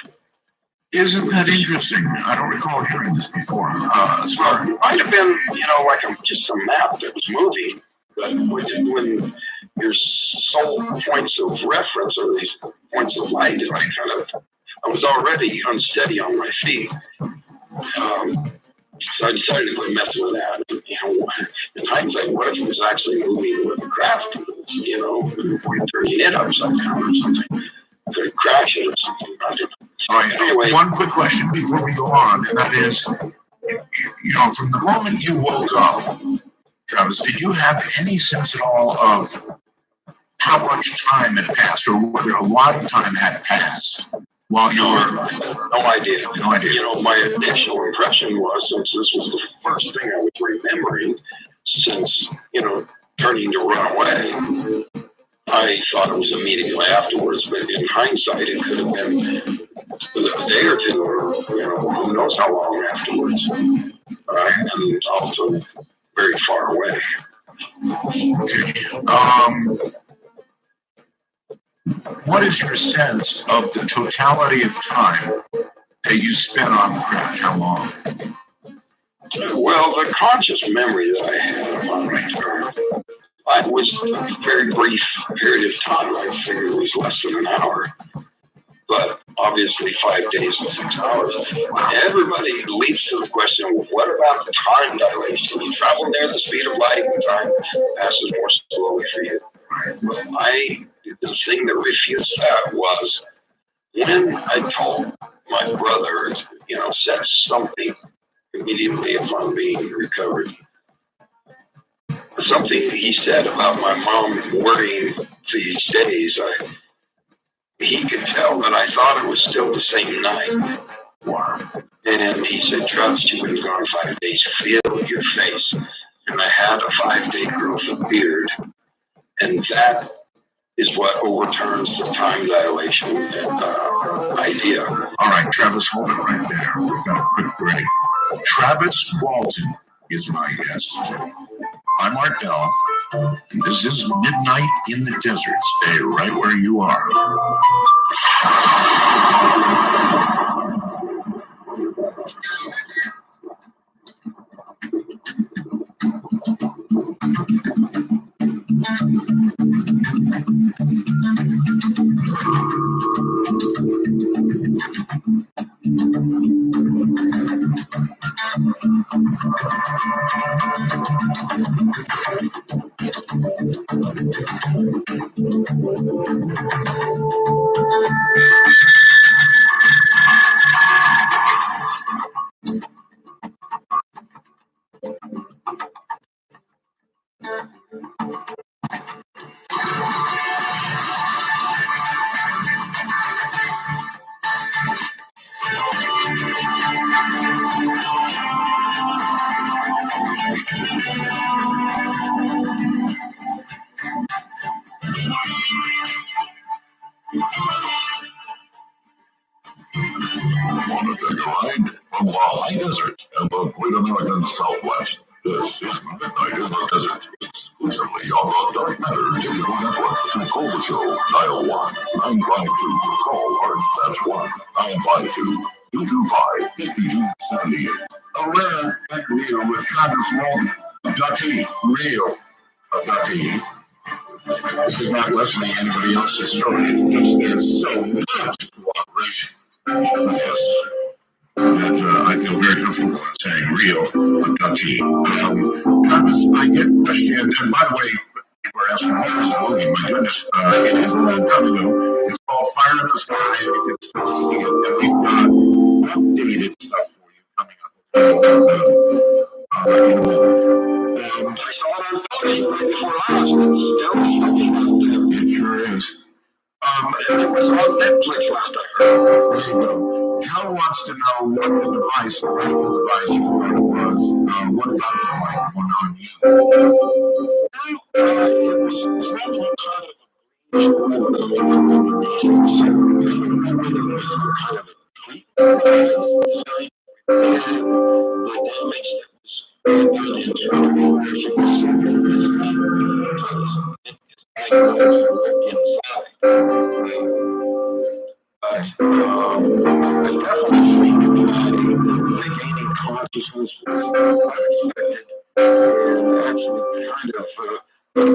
Isn't that interesting? I don't recall hearing this before. It might have been, like just a map that was moving. But when your sole points of reference or these points of light is I was already unsteady on my feet. So I decided to quit messing with that. In hindsight, what if it was actually moving with the craft? Turning it upside down or something. Could it crash it or something? All right. Anyway, one quick question before we go on, and that is, from the moment you woke up, Travis, did you have any sense at all of how much time had passed, or whether a lot of time had passed while you were? No idea. No idea. My initial impression was, since this was the first thing I was remembering since, turning to run away, I thought it was immediately afterwards, but in hindsight, it could have been a day or two, or who knows how long afterwards, and also very far away. Okay. What is your sense of the totality of time that you spent on the craft? How long? Well, the conscious memory that I had upon return, it was a very brief period of time. I figured it was less than an hour. But obviously 5 days and 6 hours. Everybody leaps to the question, well, what about the time dilation? You travel near the speed of light and time passes more slowly for you. The thing that refused that was when I told my brother, said something immediately upon being recovered. Something he said about my mom worrying these days, he could tell that I thought it was still the same night. Wow. And he said, Travis, you've been gone 5 days. Feel your face. And I had a 5-day growth of beard. And that is what overturns the time dilation idea. All right, Travis, hold it right there. We've got a quick break. Travis Walton is my guest. I'm Art Bell, and this is Midnight in the Desert. Stay right where you are. Want to take a ride from the high desert and the great American Southwest? This is Midnight in the Desert, exclusively on the Dark Matter Digital Network. To call the show, dial 1-952. Call Art, that's 1-952-225-5278. A rare interview with Travis Walton, abductee, real abductee. This is not listening to anybody else's story. It's just there's so much cooperation. Yes. And I feel very comfortable saying real abductee. Travis, I get questioned, and by the way, people are asking what was the movie. My goodness, it is a long time ago. It's called Fire in the Sky. You can still see it, and we've got updated stuff for you coming up. In a moment. I saw Joe wants to know what the device, the medical device you thought it was. What does that look like going on you? It was probably kind of a kind of a complete design. The damage that was done internally, where you can see inside. But I definitely think the gaining consciousness was unexpected and actually kind of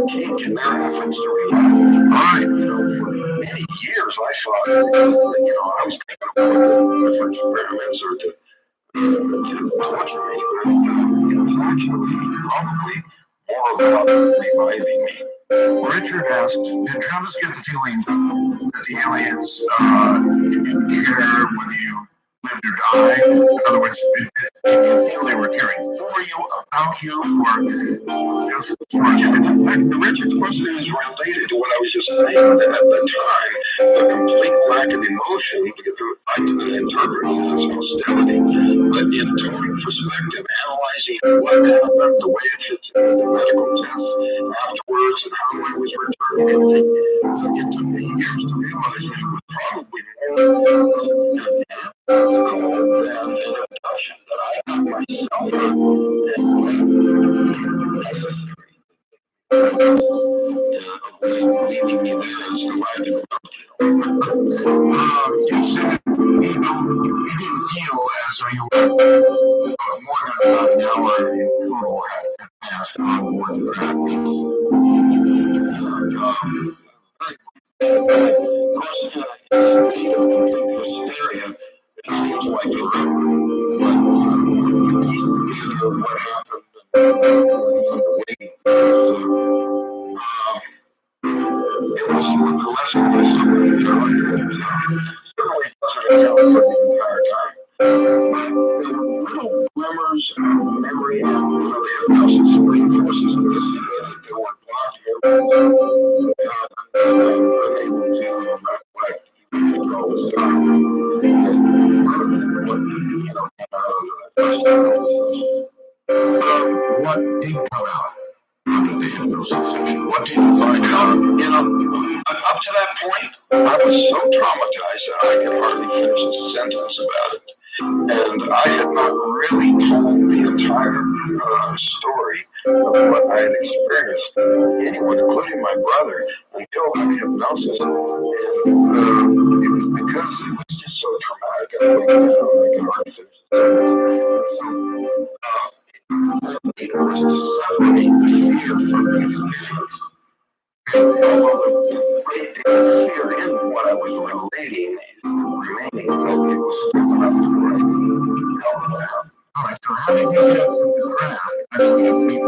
changed their efforts to reality. For many years I thought that, I was thinking about different experiments or to torture me, but it was actually probably more about reviving me. Richard asked, did Travis get the feeling that the aliens didn't care whether you lived or died? In other words, did you feel they were caring for you, about you, or just for you? Richard's question is related to what I was just saying, that at the time, the complete lack of emotion, I didn't interpret it as hostility, but in total perspective, analyzing what happened, the way it fits into the medical tests afterwards, and how I was returned, it took me years to realize that it was probably more than an abduction that I got myself necessary. Leaving me there as the wagon You said you didn't feel as though you were more than about an hour in total had passed on board the craft. hysteria, it seems like forever. But you piece together what happened and the waiting. It was the less of somebody certainly doesn't account for the entire time. But there were little glimmers of memory and the hypnosis reinforces this that they were blocked areas unable to recollect even after all this time. Part of what came out of the session. What did come out under the hypnosis session? What did you find out? Up to that point, I was so traumatized that I could hardly finish a sentence about it. And I had not really told the entire story of what I had experienced to anyone, including my brother, until the hypnosis. And it was because it was just so traumatic. I broke down. I could hardly finish the sentence. So it was to separate the fear from the experience. Although the great deal of fear in what I was relating remaining, it was still enough to help it out. All right, so how did you get from the craft? I mean, you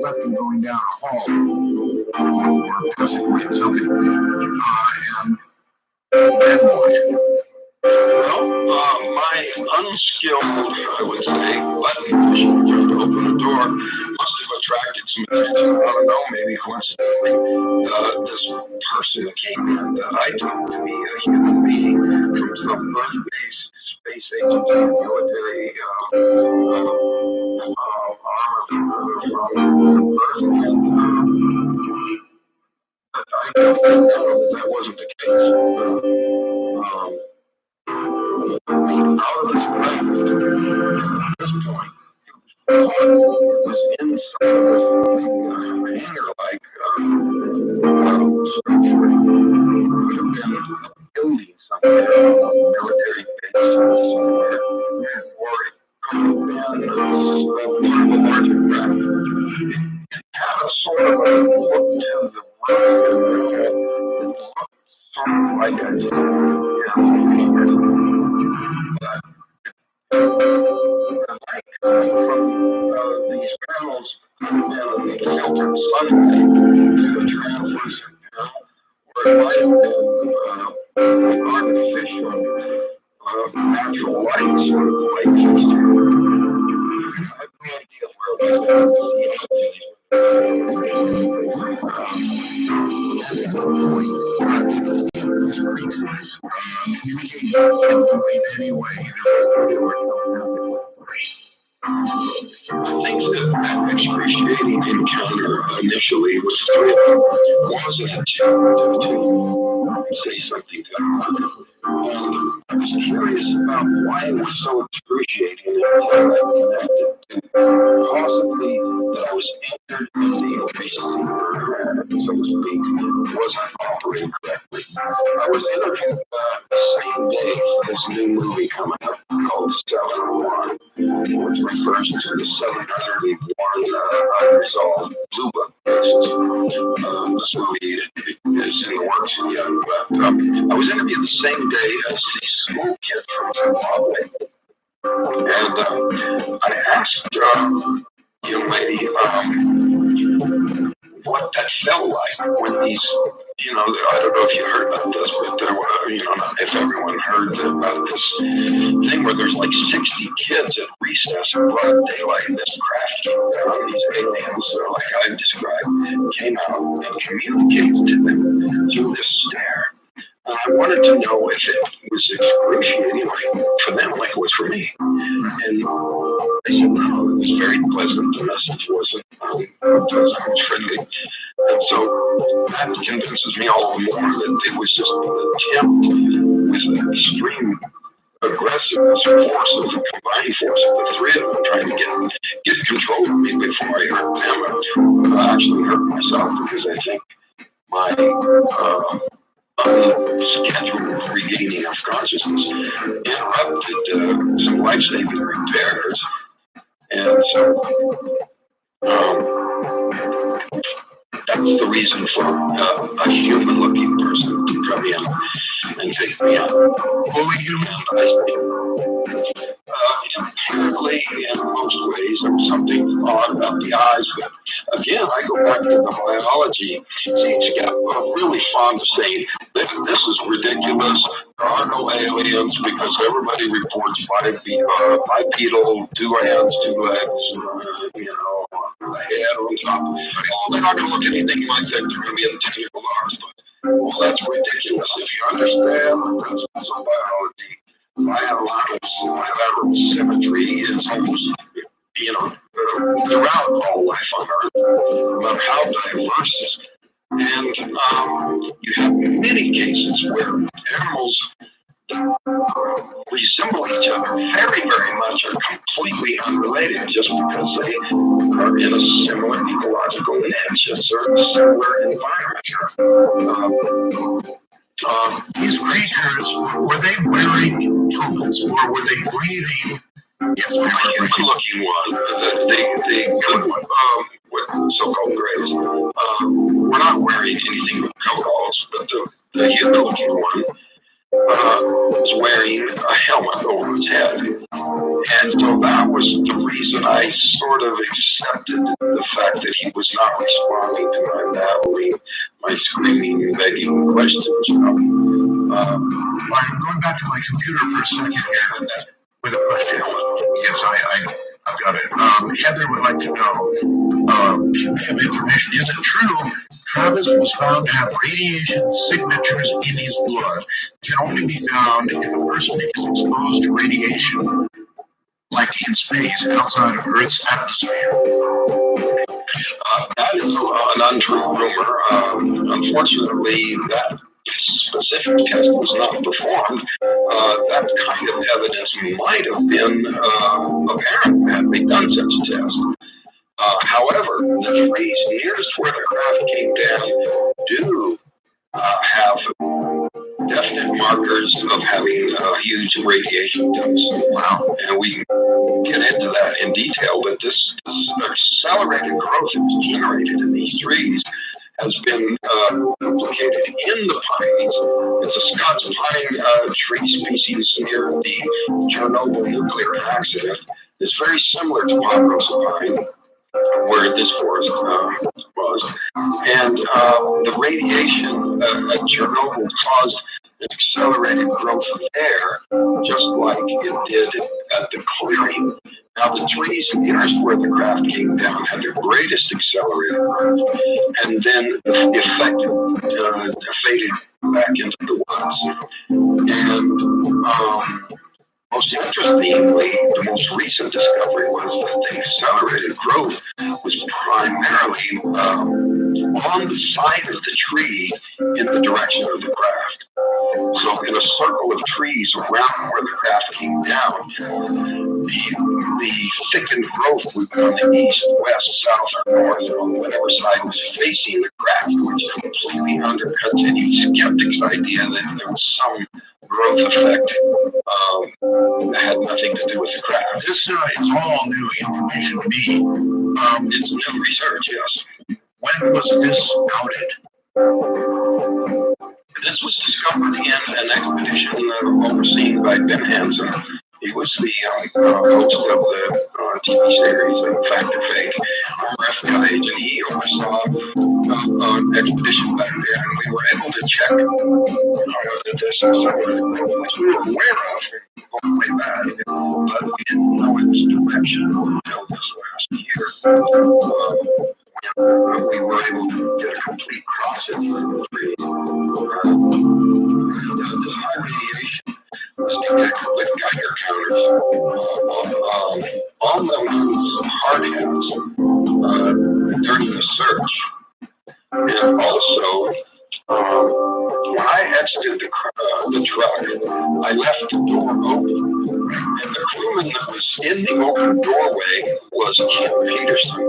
left them going down a hall or possibly something, and then what? Well, my unskilled, I would say, button pushing to open the door must have attracted some attention. I don't know, maybe coincidentally, this person came in that I took to be a human being from some Earth-based space agency, military arm from Earth, and I know that wasn't the case. Out of this craft, at this point, it was inside of this hangar-like structure. It could have been a building somewhere, a military base somewhere, or it could have been part of a larger craft. It had a sort of a look to the room that looked sort of like a hangar. The light coming from these panels could have been the filtered sunlight to the translucent panel, or it might have been artificial natural light sort of light fixture. I have no idea where it was. These creatures communicate in any way, either verbally or telepathically. I think that excruciating encounter initially with the three of them was an attempt to say something to her. I was curious about why it was so excruciating until I connected to possibly that I was entered in the receiver, so to speak, wasn't operating correctly. I was interviewed the same day for this new movie coming up called 701, which refers to the 701 unresolved Blue Book cases. This movie is in the works yet, but I was interviewed the same day as the school kid from Zimbabwe. And I asked the young lady what that felt like when these, I don't know if you heard about this, but there were, if everyone heard about this thing where there's like 60 kids at recess in broad daylight, and this craft came down, these aliens, like I've described, came out and communicated to them through this stare. I wanted to know if it was excruciating for them like it was for me. And they said, no, it was very pleasant. The message wasn't pleasant, it was friendly. And so that convinces me all the more that it was just an attempt with extreme aggressiveness or force of the combined force of the three of them trying to get control of me before I hurt them. I actually hurt myself because I think my scheduled regaining of consciousness interrupted some life-saving repairs. And so that's the reason for a human-looking person to come in and take me out. Fully human? Apparently, in most ways, there was something odd about the eyes, but again, I go back to the biology. See, got really fond of saying, this is ridiculous. There are no aliens because everybody reports bipedal, 2 hands, 2 legs, a head on top. Oh, they're not going to look anything like that. They're going to be in technical arts. Well, that's ridiculous. If you understand the principles of biology, bilateral symmetry is almost, throughout all life on Earth, no matter how diverse. And you have many cases where animals resemble each other very, very much, are completely unrelated just because they are in a similar ecological niche, a certain similar environment. These creatures, were they wearing helmets or were they breathing? Yes, they were looking one. The good one, so-called grays, were not wearing anything with coveralls, but the human looking one was wearing a helmet over his head. And so that was the reason I sort of accepted the fact that he was not responding to my babbling, my screaming, begging questions. I'm going back to my computer for a second here with a question. Yes, I've got it. Heather would like to know, we have information. Is it true Travis was found to have radiation signatures in his blood that can only be found if a person is exposed to radiation, like in space, outside of Earth's atmosphere? That is an untrue rumor. Unfortunately, that specific test was not performed. That kind of evidence might have been apparent had they done such a test. However, the trees nearest where the craft came down do have definite markers of having huge radiation dose. Wow. And we can get into that in detail, but this accelerated growth that was generated in these trees has been duplicated in the pines. It's a Scots pine tree species near the Chernobyl nuclear accident. It's very similar to Ponderosa pine, where this forest was. And the radiation at Chernobyl caused an accelerated growth there, just like it did at the clearing. Now, the trees nearest where the craft came down had the greatest accelerated growth, and then the effect faded back into the woods. And most interestingly, the most recent discovery was that the accelerated growth was primarily on the side of the tree in the direction of the craft. So in a circle of trees around where the craft came down, the thickened growth would be on the east, west, south, or north, or on whatever side was facing the craft, which completely undercuts any skeptic's idea that there was some growth effect that had nothing to do with the craft. This is all new information to me. It's new research, yes. When was this outed? This was discovered in an expedition overseen by Ben Hansen. He was the host of the TV series Fact or Fake, former FBI agent. He oversaw an expedition back there, and we were able to check that this accelerated growth, which we were aware of going way back, but we didn't know its direction until this last year. When we were able to get a complete cross-section of the tree. The high radiation was detected with Geiger counters on the hard hats during the search. And also, when I exited the truck, I left the door open. And the crewman that was in the open doorway was Kim Peterson.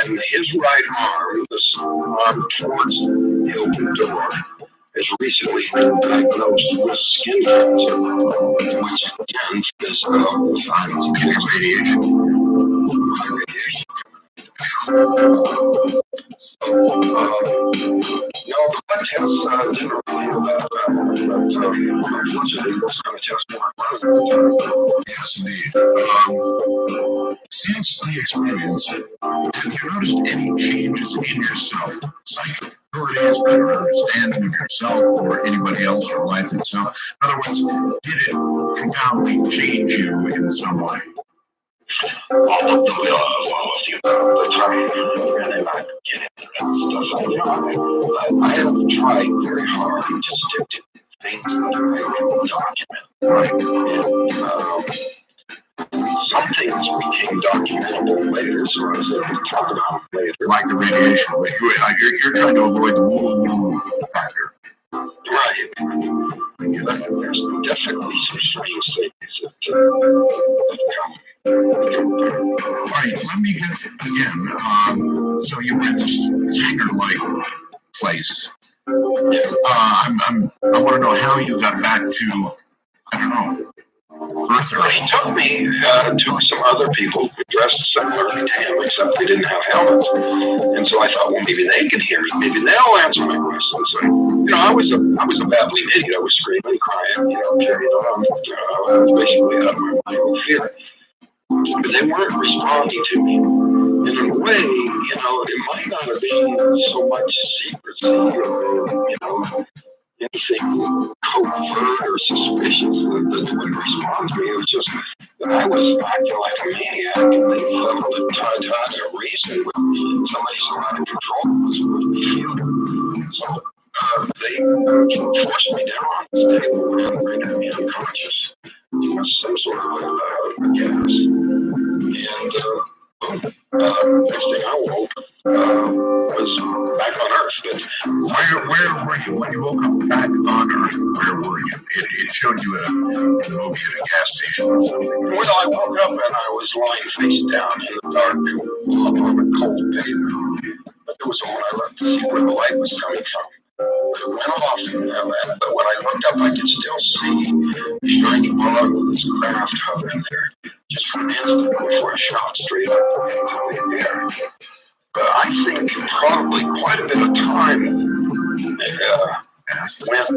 And his right arm, this arm towards the open door, has recently been diagnosed with skin cancer, which again is radiation. High radiation. No, the blood test didn't reveal that, but unfortunately, this kind of test worked. Yes, indeed. Since the experience, have you noticed any changes in yourself? Psychic abilities, better understanding of yourself or anybody else or life itself? In other words, did it profoundly change you in some way? All of the trying really not to get into that stuff. I have tried very hard to stick to things that I can document. Right. And some things became documentable later, so I was able to talk about them later. Like the radiation. You're trying to avoid the woo factor. Right. But there's definitely some strange things that come. All right, let me get again. So you were in this hangar-like place. I want to know how you got back to, I don't know, Earth. He took me to some other people who dressed similarly to him, except they didn't have helmets. And so I thought, well, maybe they can hear me. Maybe they'll answer my questions. And, I was a babbling idiot. I was screaming, crying, carrying on. I was basically out of my mind with fear. But they weren't responding to me. And in a way, it might not have been so much secrecy or, anything covert or suspicious that they wouldn't respond to me. It was just that I was acting like a maniac, and they felt that tried to reason with somebody so out of control was be feeling. So they forced me down on this table and rendered me unconscious. Some sort of gas. And next thing I woke was back on Earth. But where were you when you woke up back on Earth? Where were you? It showed you in the movie at a gas station or something. Well, I woke up and I was lying face down in the dark on the cold pavement. But there was a when I looked to see where the light was coming from. It went off, but when I looked up, I could still see the shiny ball with this craft hovering there just for an instant before I shot straight up into the air. But I think probably quite a bit of time went